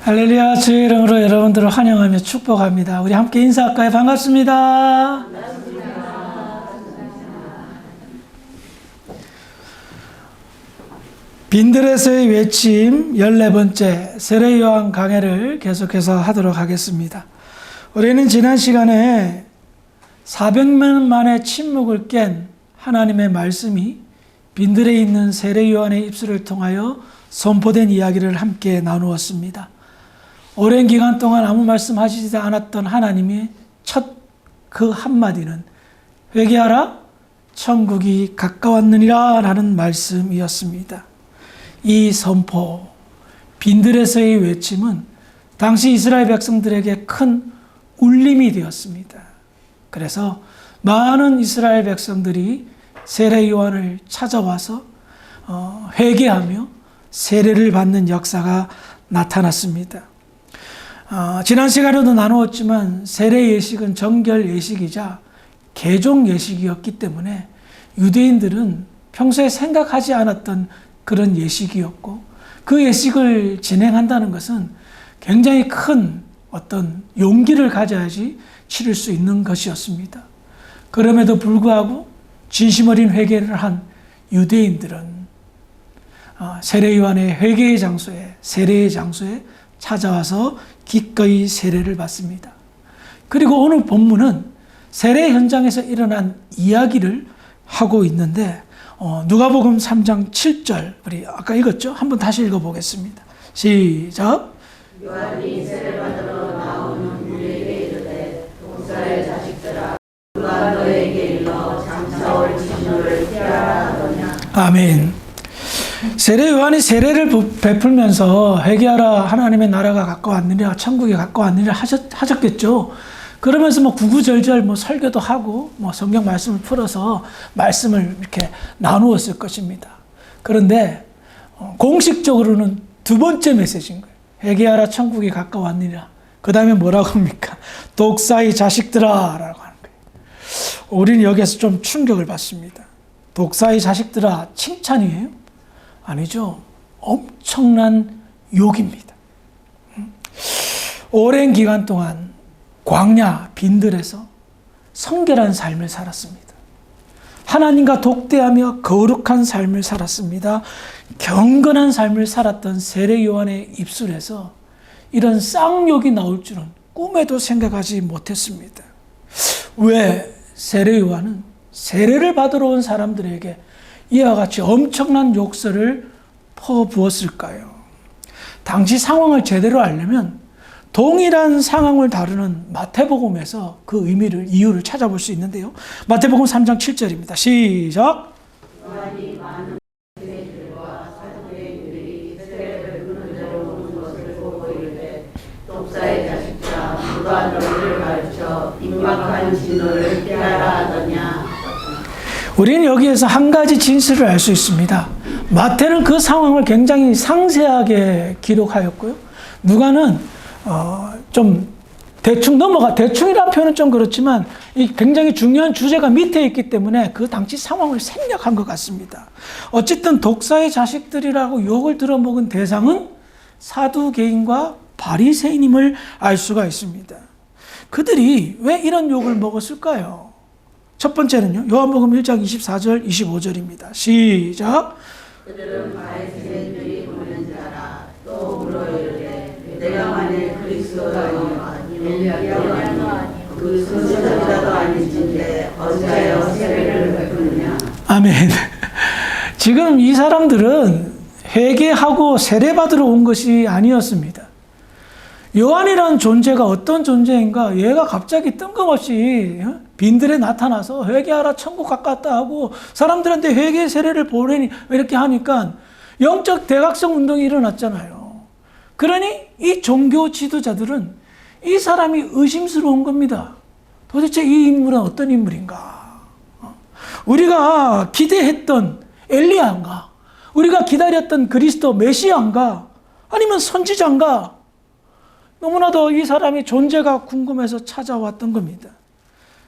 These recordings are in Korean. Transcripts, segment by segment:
할렐루야, 주의 이름으로 여러분들을 환영하며 축복합니다. 우리 함께 인사할까요? 반갑습니다. 빈들에서의 외침 14번째 세례요한 강해를 계속해서 하도록 하겠습니다. 우리는 지난 시간에 400년 만에 침묵을 깬 하나님의 말씀이 빈들에 있는 세례요한의 입술을 통하여 선포된 이야기를 함께 나누었습니다. 오랜 기간 동안 아무 말씀하시지 않았던 하나님의 첫 그 한마디는 회개하라, 천국이 가까웠느니라 라는 말씀이었습니다. 이 선포, 빈들에서의 외침은 당시 이스라엘 백성들에게 큰 울림이 되었습니다. 그래서 많은 이스라엘 백성들이 세례 요한을 찾아와서 회개하며 세례를 받는 역사가 나타났습니다. 지난 시간에도 나누었지만 세례 예식은 정결 예식이자 개종 예식이었기 때문에 유대인들은 평소에 생각하지 않았던 그런 예식이었고, 그 예식을 진행한다는 것은 굉장히 큰 어떤 용기를 가져야지 치를 수 있는 것이었습니다. 그럼에도 불구하고 진심 어린 회개를 한 유대인들은 세례 요한의 회개의 장소에, 세례의 장소에 찾아와서 기꺼이 세례를 받습니다. 그리고 오늘 본문은 세례 현장에서 일어난 이야기를 하고 있는데, 누가복음 3장 7절, 우리 아까 읽었죠? 한번 다시 읽어보겠습니다. 시작. 요한이 세례받으러 나오는 우리에게 이르되 독사의 자식들아, 누가 너에게 일러 장차 올 진노를 피하라 하더냐. 아멘. 세례 요한이 세례를 베풀면서 회개하라, 하나님의 나라가 가까웠느니라, 천국이 가까웠느니라 하셨겠죠. 그러면서 구구절절 설교도 하고 성경 말씀을 풀어서 말씀을 이렇게 나누었을 것입니다. 그런데 공식적으로는 두 번째 메시지인 거예요. 회개하라, 천국이 가까웠느니라. 그 다음에 뭐라고 합니까? 독사의 자식들아 라고 하는 거예요. 우리는 여기에서 좀 충격을 받습니다. 독사의 자식들아, 칭찬이에요? 아니죠. 엄청난 욕입니다. 오랜 기간 동안 광야 빈들에서 성결한 삶을 살았습니다. 하나님과 독대하며 거룩한 삶을 살았습니다. 경건한 삶을 살았던 세례 요한의 입술에서 이런 쌍욕이 나올 줄은 꿈에도 생각하지 못했습니다. 왜 세례 요한은 세례를 받으러 온 사람들에게 이와 같이 엄청난 욕설을 퍼부었을까요? 당시 상황을 제대로 알려면 동일한 상황을 다루는 마태복음에서 그 이유를 찾아볼 수 있는데요. 마태복음 3장 7절입니다. 시작. 요한이 많은 유대인들과 사두개인들이 세례를 받는 자로 오는 것을 보고 이르되 독사의 자식들아, 누가 너희를 가르쳐 임박한 진노를 피하라 하더냐. 우리는 여기에서 한 가지 진실을 알 수 있습니다. 마태는 그 상황을 굉장히 상세하게 기록하였고요. 누가는 좀 대충이라는 표현은 좀 그렇지만 이 굉장히 중요한 주제가 밑에 있기 때문에 그 당시 상황을 생략한 것 같습니다. 어쨌든 독사의 자식들이라고 욕을 들어먹은 대상은 사두개인과 바리새인임을 알 수가 있습니다. 그들이 왜 이런 욕을 먹었을까요? 첫 번째는요, 요한복음 1장 24절, 25절입니다. 시작. 그들은 바리새인들이 보낸 자라. 또 물어 이르되 내가 만일 그리스도가 아니면 엘리야가 아니면 그 선지자도 아닌진데 어찌하여 세례를 베푸느냐. 아멘. 지금 이 사람들은 회개하고 세례받으러 온 것이 아니었습니다. 요한이라는 존재가 어떤 존재인가? 얘가 갑자기 뜬금없이 빈들에 나타나서 회개하라, 천국 가깝다 하고 사람들한테 회개 세례를 보내니 이렇게 하니까 영적 대각성 운동이 일어났잖아요. 그러니 이 종교 지도자들은 이 사람이 의심스러운 겁니다. 도대체 이 인물은 어떤 인물인가? 우리가 기대했던 엘리야인가? 우리가 기다렸던 그리스도 메시아인가? 아니면 선지자인가? 너무나도 이 사람의 존재가 궁금해서 찾아왔던 겁니다.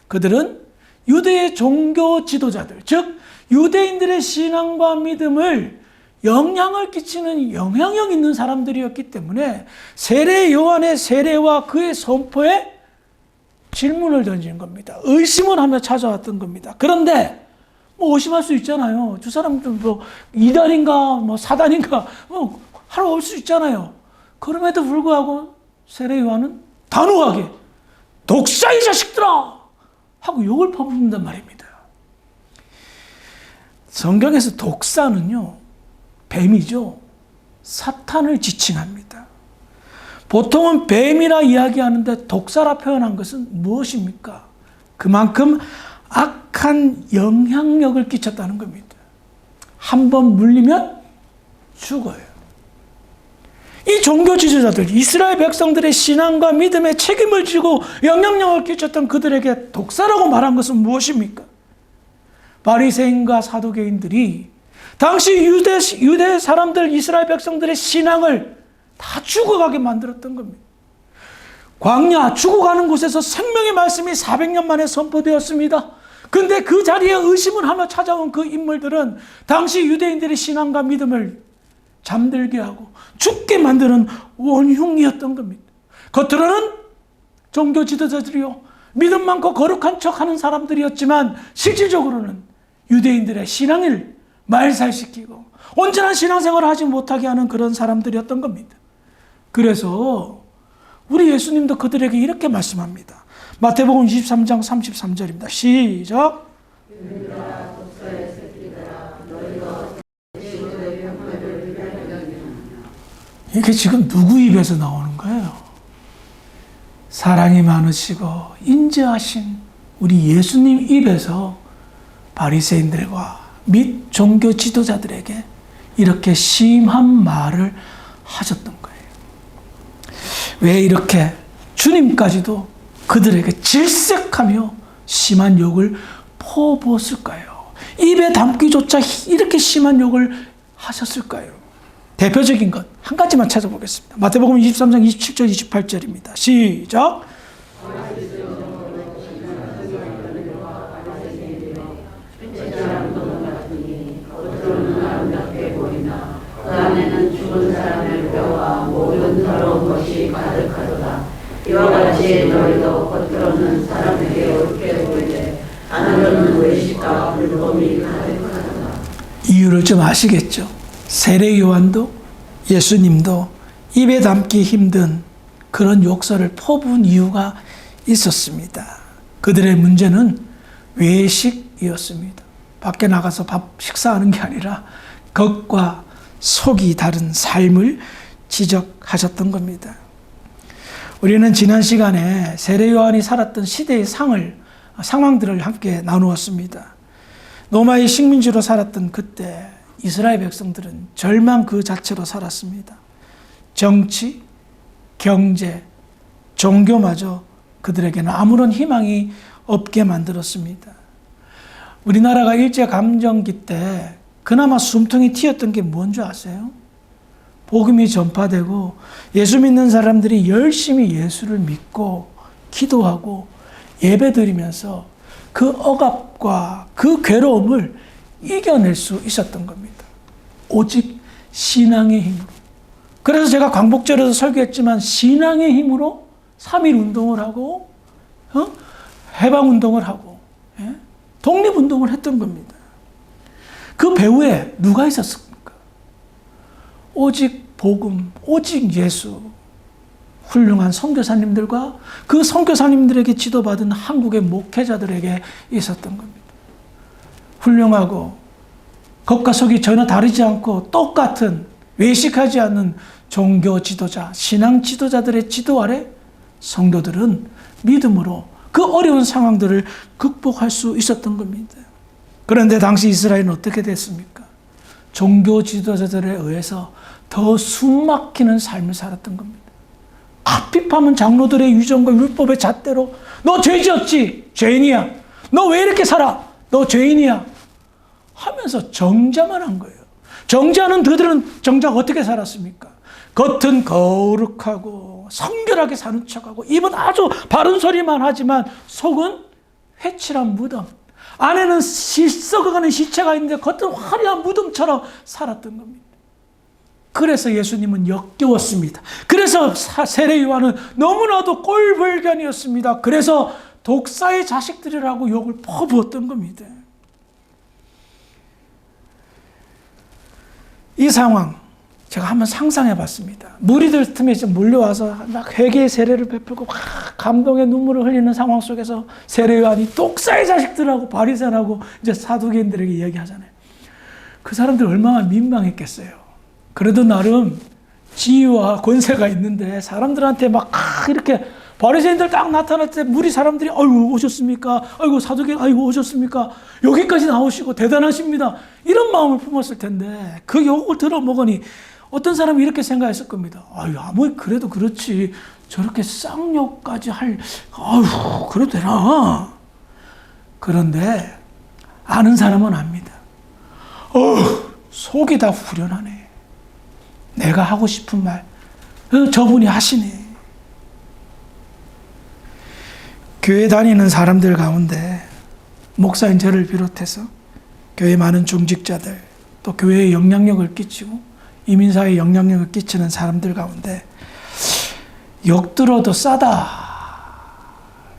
그들은 유대의 종교 지도자들, 즉 유대인들의 신앙과 믿음을 영향을 끼치는 영향력 있는 사람들이었기 때문에 세례 요한의 세례와 그의 선포에 질문을 던지는 겁니다. 의심을 하며 찾아왔던 겁니다. 그런데 뭐 의심할 수 있잖아요. 두 사람들 뭐 이단인가 뭐 사단인가 뭐 하러 올 수 있잖아요. 그럼에도 불구하고 세례 요한은 단호하게 독사 이 자식들아 하고 욕을 퍼붓는단 말입니다. 성경에서 독사는요, 뱀이죠. 사탄을 지칭합니다. 보통은 뱀이라 이야기하는데 독사라 표현한 것은 무엇입니까? 그만큼 악한 영향력을 끼쳤다는 겁니다. 한번 물리면 죽어요. 이 종교 지도자들, 이스라엘 백성들의 신앙과 믿음에 책임을 지고 영향력을 끼쳤던 그들에게 독사라고 말한 것은 무엇입니까? 바리새인과 사두개인들이 당시 유대 사람들, 이스라엘 백성들의 신앙을 다 죽어가게 만들었던 겁니다. 광야, 죽어가는 곳에서 생명의 말씀이 400년 만에 선포되었습니다. 근데 그 자리에 의심을 하며 찾아온 그 인물들은 당시 유대인들의 신앙과 믿음을 잠들게 하고 죽게 만드는 원흉이었던 겁니다. 겉으로는 종교 지도자들이요, 믿음 많고 거룩한 척하는 사람들이었지만 실질적으로는 유대인들의 신앙을 말살시키고 온전한 신앙생활을 하지 못하게 하는 그런 사람들이었던 겁니다. 그래서 우리 예수님도 그들에게 이렇게 말씀합니다. 마태복음 23장 33절입니다. 시작. 이게 지금 누구 입에서 나오는 거예요? 사랑이 많으시고 인자하신 우리 예수님 입에서 바리새인들과 및 종교 지도자들에게 이렇게 심한 말을 하셨던 거예요. 왜 이렇게 주님까지도 그들에게 질색하며 심한 욕을 퍼부었을까요? 입에 담기조차 이렇게 심한 욕을 하셨을까요? 대표적인 것 한 가지만 찾아보겠습니다. 마태복음 23장 27절 28절입니다. 시작. 그 안에는 죽은 사람의 뼈와 모든 더러운 것이 가득하도다. 이와 같이 너희도 겉으로는 사람에게 옳게 보이되 안으로는 외식과 불법이 가득하도다. 이유를 좀 아시겠죠? 세례 요한도 예수님도 입에 담기 힘든 그런 욕설을 퍼부은 이유가 있었습니다. 그들의 문제는 외식이었습니다. 밖에 나가서 밥 식사하는 게 아니라 겉과 속이 다른 삶을 지적하셨던 겁니다. 우리는 지난 시간에 세례 요한이 살았던 시대의 상황들을 함께 나누었습니다. 로마의 식민지로 살았던 그때 이스라엘 백성들은 절망 그 자체로 살았습니다. 정치, 경제, 종교마저 그들에게는 아무런 희망이 없게 만들었습니다. 우리나라가 일제감정기 때 그나마 숨통이 튀었던 게 뭔지 아세요? 복음이 전파되고 예수 믿는 사람들이 열심히 예수를 믿고 기도하고 예배드리면서 그 억압과 그 괴로움을 이겨낼 수 있었던 겁니다. 오직 신앙의 힘으로. 그래서 제가 광복절에도 설교했지만 신앙의 힘으로 3.1 운동을 하고 해방운동을 하고 독립운동을 했던 겁니다. 그 배후에 누가 있었습니까? 오직 복음, 오직 예수, 훌륭한 선교사님들과 그 선교사님들에게 지도받은 한국의 목회자들에게 있었던 겁니다. 훌륭하고 겉과 속이 전혀 다르지 않고 똑같은 외식하지 않는 종교 지도자, 신앙 지도자들의 지도 아래 성도들은 믿음으로 그 어려운 상황들을 극복할 수 있었던 겁니다. 그런데 당시 이스라엘은 어떻게 됐습니까? 종교 지도자들에 의해서 더 숨막히는 삶을 살았던 겁니다. 앞입하면 장로들의 유전과 율법의 잣대로 너 죄 지었지? 죄인이야. 너 왜 이렇게 살아? 너 죄인이야. 하면서 정죄만 한 거예요. 정죄하는 그들은 정작 어떻게 살았습니까? 겉은 거룩하고 성결하게 사는 척하고 입은 아주 바른 소리만 하지만 속은 회칠한 무덤. 안에는 썩어가는 시체가 있는데 겉은 화려한 무덤처럼 살았던 겁니다. 그래서 예수님은 역겨웠습니다. 그래서 세례 요한은 너무나도 꼴불견이었습니다. 그래서 독사의 자식들이라고 욕을 퍼부었던 겁니다. 이 상황 제가 한번 상상해 봤습니다. 무리들 틈에 이제 몰려와서 막 회개의 세례를 베풀고 막 감동의 눈물을 흘리는 상황 속에서 세례 요한이 독사의 자식들하고 바리새인하고 이제 사두개인들에게 이야기하잖아요. 그 사람들 얼마나 민망했겠어요. 그래도 나름 지위와 권세가 있는데 사람들한테 막 이렇게 바리새인들 딱 나타날 때 무리 사람들이 아이고 오셨습니까? 아이고 사두개인 아이고 오셨습니까? 여기까지 나오시고 대단하십니다. 이런 마음을 품었을 텐데 그 욕을 들어먹으니 어떤 사람이 이렇게 생각했을 겁니다. 아유 아무리 그래도 그렇지 저렇게 쌍욕까지 아유 그래도 되나? 그런데 아는 사람은 압니다. 속이 다 후련하네. 내가 하고 싶은 말 저분이 하시네. 교회 다니는 사람들 가운데 목사인 저를 비롯해서 교회 많은 중직자들 또 교회에 영향력을 끼치고 이민사회에 영향력을 끼치는 사람들 가운데 욕 들어도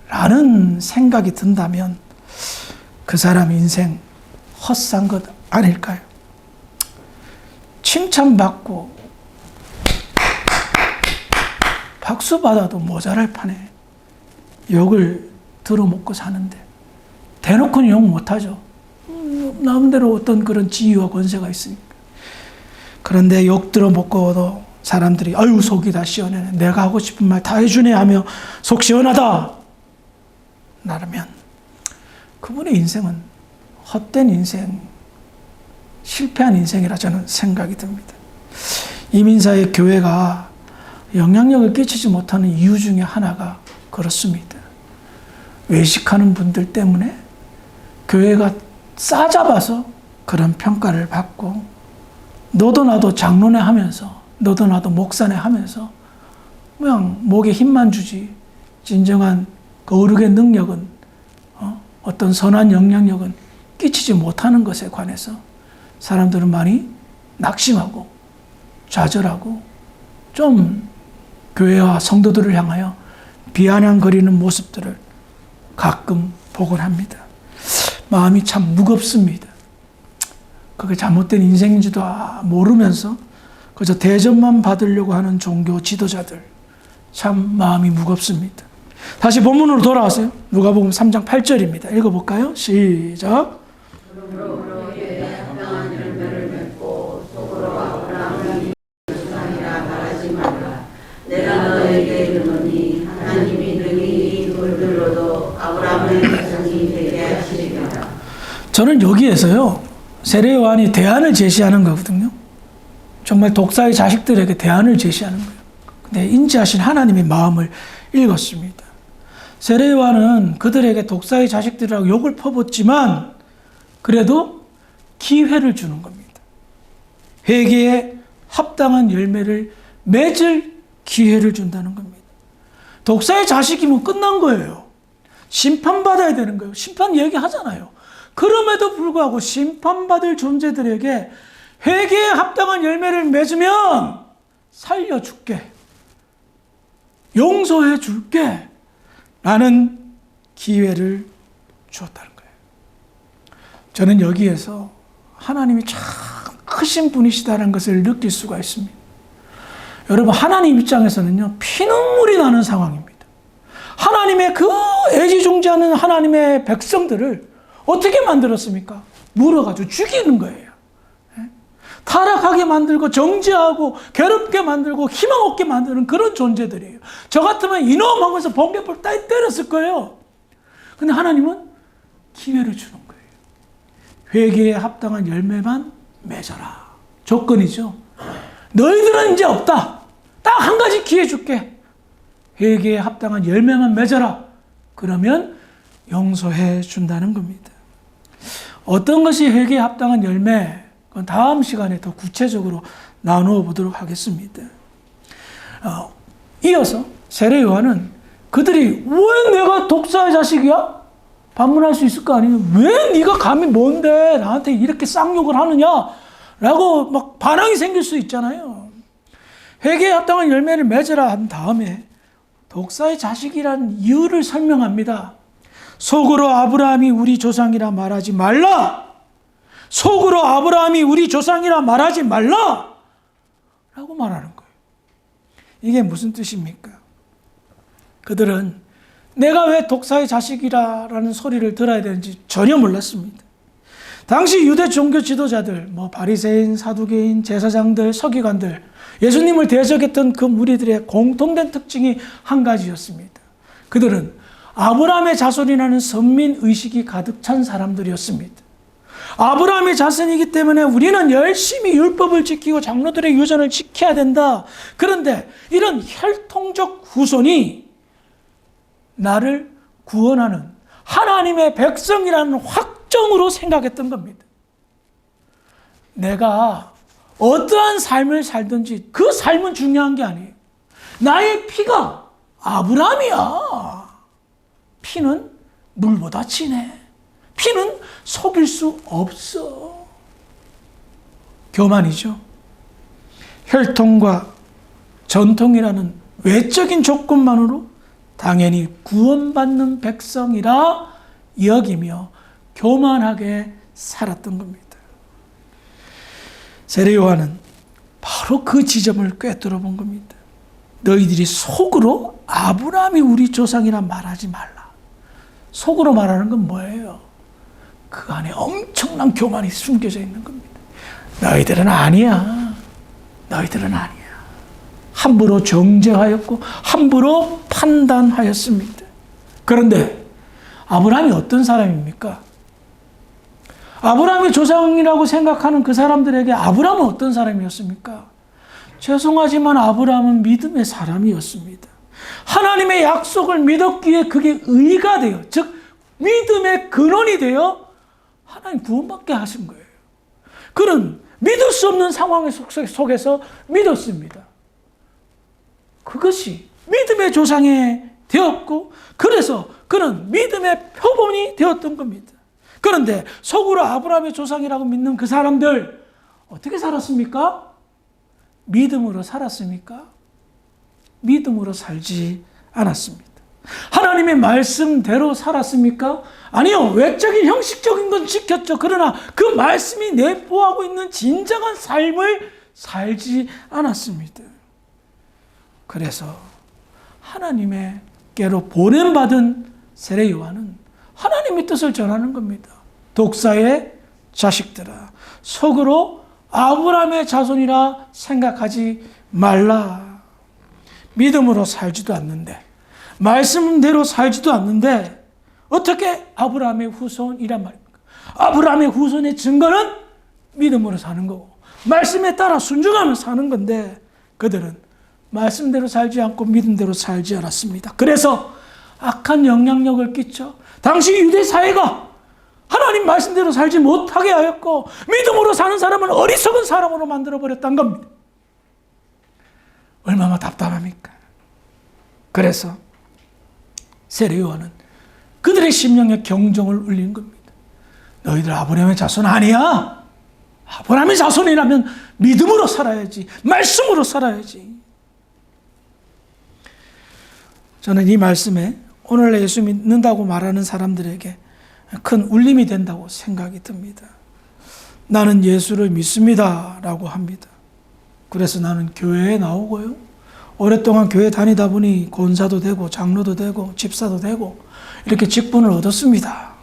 싸다라는 생각이 든다면 그 사람 인생 헛산 것 아닐까요? 칭찬받고 박수 받아도 모자랄 판에 욕을 들어먹고 사는데 대놓고는 욕 못하죠. 나름대로 어떤 그런 지위와 권세가 있으니까. 그런데 욕 들어먹고도 사람들이 아유 속이 다 시원해. 내가 하고 싶은 말 다 해주네 하며 속 시원하다. 나라면 그분의 인생은 헛된 인생, 실패한 인생이라 저는 생각이 듭니다. 이민사의 교회가 영향력을 끼치지 못하는 이유 중에 하나가 그렇습니다. 외식하는 분들 때문에 교회가 싸잡아서 그런 평가를 받고 너도 나도 장로네 하면서 너도 나도 목사네 하면서 그냥 목에 힘만 주지 진정한 거룩의 능력은 어떤 선한 영향력은 끼치지 못하는 것에 관해서 사람들은 많이 낙심하고 좌절하고 좀 교회와 성도들을 향하여 비아냥거리는 모습들을 가끔 보곤 합니다. 마음이 참 무겁습니다. 그게 잘못된 인생인지도 모르면서 그저 대접만 받으려고 하는 종교 지도자들 참 마음이 무겁습니다. 다시 본문으로 돌아와세요. 누가복음 3장 8절입니다. 읽어볼까요? 시작. 내가 너에게 이르노니 하나님이 능히 이 돌들로도 아브라함의 자손이 되게 하시리라. 저는 여기에서요 세례 요한이 대안을 제시하는 거거든요. 정말 독사의 자식들에게 대안을 제시하는 거예요. 근데 인지하신 하나님의 마음을 읽었습니다. 세례 요한은 그들에게 독사의 자식들이라고 욕을 퍼붓지만 그래도 기회를 주는 겁니다. 회개에 합당한 열매를 맺을 기회를 준다는 겁니다. 독사의 자식이면 끝난 거예요. 심판받아야 되는 거예요. 심판 얘기하잖아요. 그럼에도 불구하고 심판받을 존재들에게 회개에 합당한 열매를 맺으면 살려줄게. 용서해 줄게. 라는 기회를 주었다는 거예요. 저는 여기에서 하나님이 참 크신 분이시다는 것을 느낄 수가 있습니다. 여러분 하나님 입장에서는요 피눈물이 나는 상황입니다. 하나님의 그 애지중지하는 하나님의 백성들을 어떻게 만들었습니까? 물어가지고 죽이는 거예요. 타락하게 만들고 정죄하고 괴롭게 만들고 희망 없게 만드는 그런 존재들이에요. 저 같으면 이놈 하면서 번개불 따위 때렸을 거예요. 근데 하나님은 기회를 주는 거예요. 회개에 합당한 열매만 맺어라. 조건이죠. 너희들은 이제 없다. 딱 한 가지 기회 줄게. 회개에 합당한 열매만 맺어라. 그러면 용서해 준다는 겁니다. 어떤 것이 회개에 합당한 열매? 그건 다음 시간에 더 구체적으로 나누어 보도록 하겠습니다. 이어서 세례 요한은 그들이 왜 내가 독사의 자식이야? 반문할 수 있을 거 아니에요. 왜 네가 감히 뭔데 나한테 이렇게 쌍욕을 하느냐? 라고 막 반항이 생길 수 있잖아요. 회개에 합당한 열매를 맺으라 한 다음에 독사의 자식이란 이유를 설명합니다. 속으로 아브라함이 우리 조상이라 말하지 말라. 속으로 아브라함이 우리 조상이라 말하지 말라. 라고 말하는 거예요. 이게 무슨 뜻입니까? 그들은 내가 왜 독사의 자식이라는 소리를 들어야 되는지 전혀 몰랐습니다. 당시 유대 종교 지도자들, 바리새인, 사두개인, 제사장들, 서기관들, 예수님을 대적했던 그 무리들의 공통된 특징이 한 가지였습니다. 그들은 아브라함의 자손이라는 선민의식이 가득 찬 사람들이었습니다. 아브라함의 자손이기 때문에 우리는 열심히 율법을 지키고 장로들의 유전을 지켜야 된다. 그런데 이런 혈통적 후손이 나를 구원하는 하나님의 백성이라는 확정으로 생각했던 겁니다. 내가 어떠한 삶을 살든지 그 삶은 중요한 게 아니에요. 나의 피가 아브라함이야. 피는 물보다 진해. 피는 속일 수 없어. 교만이죠. 혈통과 전통이라는 외적인 조건만으로 당연히 구원받는 백성이라 여기며 교만하게 살았던 겁니다. 세례 요한은 바로 그 지점을 꿰뚫어 본 겁니다. 너희들이 속으로 아브라함이 우리 조상이라 말하지 말라. 속으로 말하는 건 뭐예요? 그 안에 엄청난 교만이 숨겨져 있는 겁니다. 너희들은 아니야. 너희들은 아니야. 함부로 정죄하였고 함부로 판단하였습니다. 그런데 아브라함이 어떤 사람입니까? 아브라함의 조상이라고 생각하는 그 사람들에게 아브라함은 어떤 사람이었습니까? 죄송하지만 아브라함은 믿음의 사람이었습니다. 하나님의 약속을 믿었기에 그게 의가 되어, 즉 믿음의 근원이 되어 하나님 구원받게 하신 거예요. 그는 믿을 수 없는 상황 속에서 믿었습니다. 그것이 믿음의 조상이 되었고, 그래서 그는 믿음의 표본이 되었던 겁니다. 그런데 속으로 아브라함의 조상이라고 믿는 그 사람들 어떻게 살았습니까? 믿음으로 살았습니까? 믿음으로 살지 않았습니다. 하나님의 말씀대로 살았습니까? 아니요. 외적인 형식적인 건 지켰죠. 그러나 그 말씀이 내포하고 있는 진정한 삶을 살지 않았습니다. 그래서 하나님께로 보냄받은 세례 요한은 하나님의 뜻을 전하는 겁니다. 독사의 자식들아, 속으로 아브라함의 자손이라 생각하지 말라. 믿음으로 살지도 않는데, 말씀대로 살지도 않는데 어떻게 아브라함의 후손이란 말입니까? 아브라함의 후손의 증거는 믿음으로 사는 거고 말씀에 따라 순종하며 사는 건데, 그들은 말씀대로 살지 않고 믿음대로 살지 않았습니다. 그래서 악한 영향력을 끼쳐 당시 유대 사회가 하나님 말씀대로 살지 못하게 하였고, 믿음으로 사는 사람은 어리석은 사람으로 만들어버렸다는 겁니다. 얼마나 답답합니까? 그래서 세례 요한은 그들의 심령에 경종을 울린 겁니다. 너희들 아브라함의 자손 아니야. 아브라함의 자손이라면 믿음으로 살아야지, 말씀으로 살아야지. 저는 이 말씀에 오늘날 예수 믿는다고 말하는 사람들에게 큰 울림이 된다고 생각이 듭니다. 나는 예수를 믿습니다 라고 합니다. 그래서 나는 교회에 나오고요, 오랫동안 교회 다니다 보니 권사도 되고 장로도 되고 집사도 되고 이렇게 직분을 얻었습니다.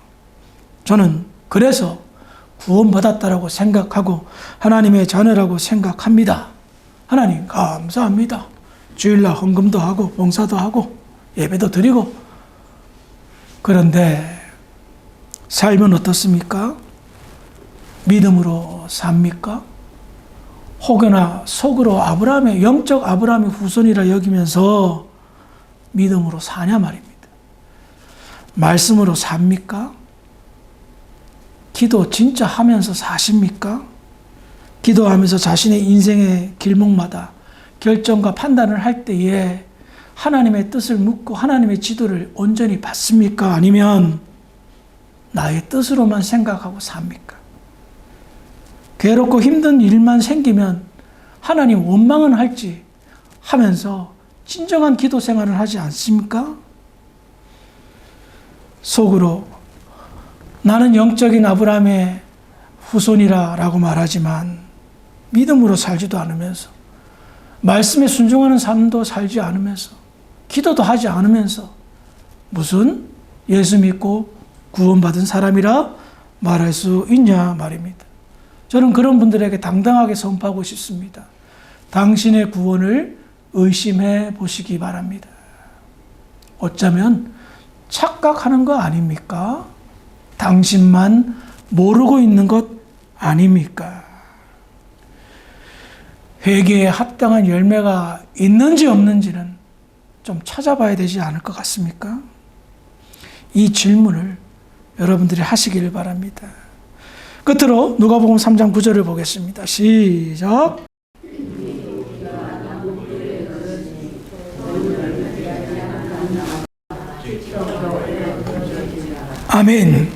저는 그래서 구원받았다라고 생각하고 하나님의 자녀라고 생각합니다. 하나님 감사합니다. 주일날 헌금도 하고 봉사도 하고 예배도 드리고. 그런데 삶은 어떻습니까? 믿음으로 삽니까? 혹여나 속으로 아브라함의, 영적 아브라함의 후손이라 여기면서 믿음으로 사냐 말입니다. 말씀으로 삽니까? 기도 진짜 하면서 사십니까? 기도하면서 자신의 인생의 길목마다 결정과 판단을 할 때에 하나님의 뜻을 묻고 하나님의 지도를 온전히 받습니까? 아니면 나의 뜻으로만 생각하고 삽니까? 괴롭고 힘든 일만 생기면 하나님 원망은 할지 하면서 진정한 기도 생활을 하지 않습니까? 속으로 나는 영적인 아브라함의 후손이라고 말하지만 믿음으로 살지도 않으면서 말씀에 순종하는 삶도 살지 않으면서 기도도 하지 않으면서 무슨 예수 믿고 구원받은 사람이라 말할 수 있냐 말입니다. 저는 그런 분들에게 당당하게 선포하고 싶습니다. 당신의 구원을 의심해 보시기 바랍니다. 어쩌면 착각하는 거 아닙니까? 당신만 모르고 있는 것 아닙니까? 회개에 합당한 열매가 있는지 없는지는 좀 찾아봐야 되지 않을 것 같습니까? 이 질문을 여러분들이 하시기를 바랍니다. 끝으로 누가복음 3장 9절을 보겠습니다. 시작. 아멘.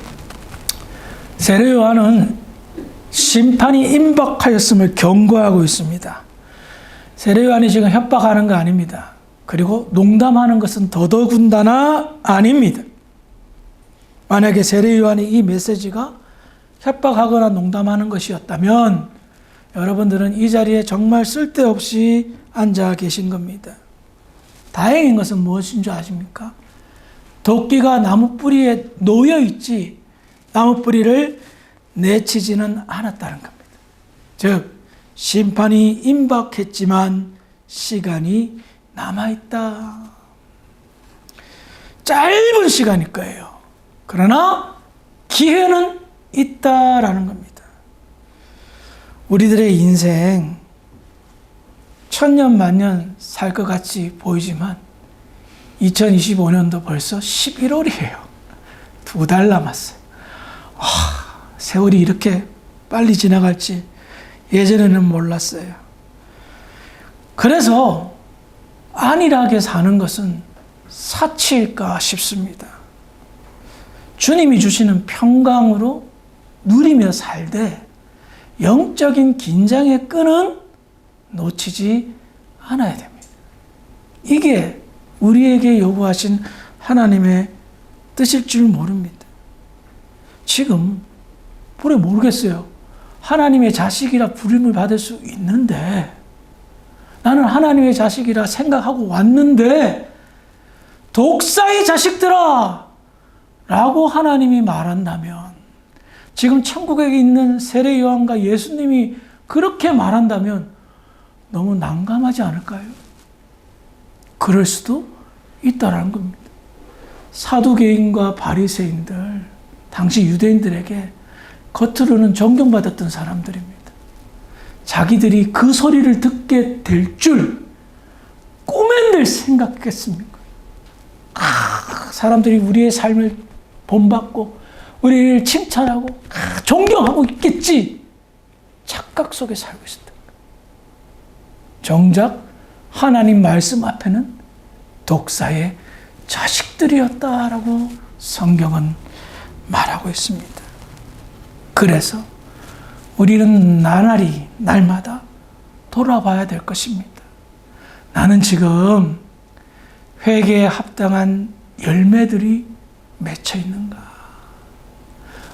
세례 요한은 심판이 임박하였음을 경고하고 있습니다. 세례 요한이 지금 협박하는 거 아닙니다. 그리고 농담하는 것은 더더군다나 아닙니다. 만약에 세례 요한이 이 메시지가 협박하거나 농담하는 것이었다면 여러분들은 이 자리에 정말 쓸데없이 앉아 계신 겁니다. 다행인 것은 무엇인 줄 아십니까? 도끼가 나무 뿌리에 놓여 있지 나무 뿌리를 내치지는 않았다는 겁니다. 즉 심판이 임박했지만 시간이 남아있다. 짧은 시간일 거예요. 그러나 기회는 있다라는 겁니다. 우리들의 인생 천년 만년 살 것 같이 보이지만 2025년도 벌써 11월이에요. 2달 남았어요. 세월이 이렇게 빨리 지나갈지 예전에는 몰랐어요. 그래서 안일하게 사는 것은 사치일까 싶습니다. 주님이 주시는 평강으로 누리며 살되 영적인 긴장의 끈은 놓치지 않아야 됩니다. 이게 우리에게 요구하신 하나님의 뜻일 줄 모릅니다. 지금 모르겠어요. 하나님의 자식이라 부름을 받을 수 있는데 나는 하나님의 자식이라 생각하고 왔는데 독사의 자식들아 라고 하나님이 말한다면 지금 천국에 있는 세례 요한과 예수님이 그렇게 말한다면 너무 난감하지 않을까요? 그럴 수도 있다라는 겁니다. 사두개인과 바리새인들, 당시 유대인들에게 겉으로는 존경받았던 사람들입니다. 자기들이 그 소리를 듣게 될 줄 꿈에들 생각했습니까? 사람들이 우리의 삶을 본받고 우리를 칭찬하고 존경하고 있겠지 착각 속에 살고 있었다. 정작 하나님 말씀 앞에는 독사의 자식들이었다라고 성경은 말하고 있습니다. 그래서 우리는 나날이 날마다 돌아봐야 될 것입니다. 나는 지금 회개에 합당한 열매들이 맺혀 있는가?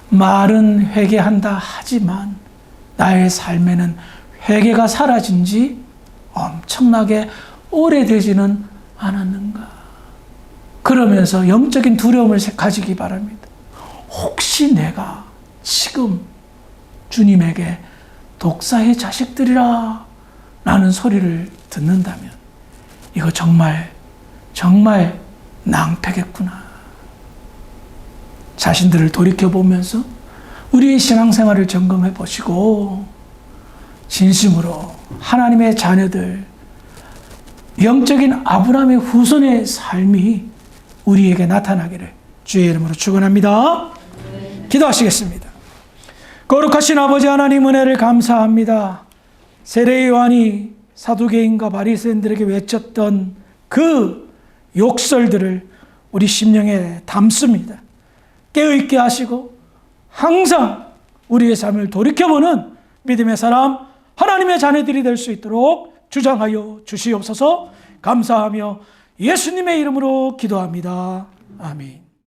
말은 회개한다 하지만 나의 삶에는 회개가 사라진 지 엄청나게 오래되지는 않았는가? 그러면서 영적인 두려움을 가지기 바랍니다. 혹시 내가 지금 주님에게 독사의 자식들이라 라는 소리를 듣는다면 이거 정말 낭패겠구나. 자신들을 돌이켜보면서 우리의 신앙생활을 점검해 보시고 진심으로 하나님의 자녀들, 영적인 아브라함의 후손의 삶이 우리에게 나타나기를 주의 이름으로 축원합니다. 기도하시겠습니다. 거룩하신 아버지 하나님 은혜를 감사합니다. 세례 요한이 사두개인과 바리새인들에게 외쳤던 그 욕설들을 우리 심령에 담습니다. 깨어있게 하시고 항상 우리의 삶을 돌이켜보는 믿음의 사람, 하나님의 자녀들이 될 수 있도록 주장하여 주시옵소서. 감사하며 예수님의 이름으로 기도합니다. 아멘.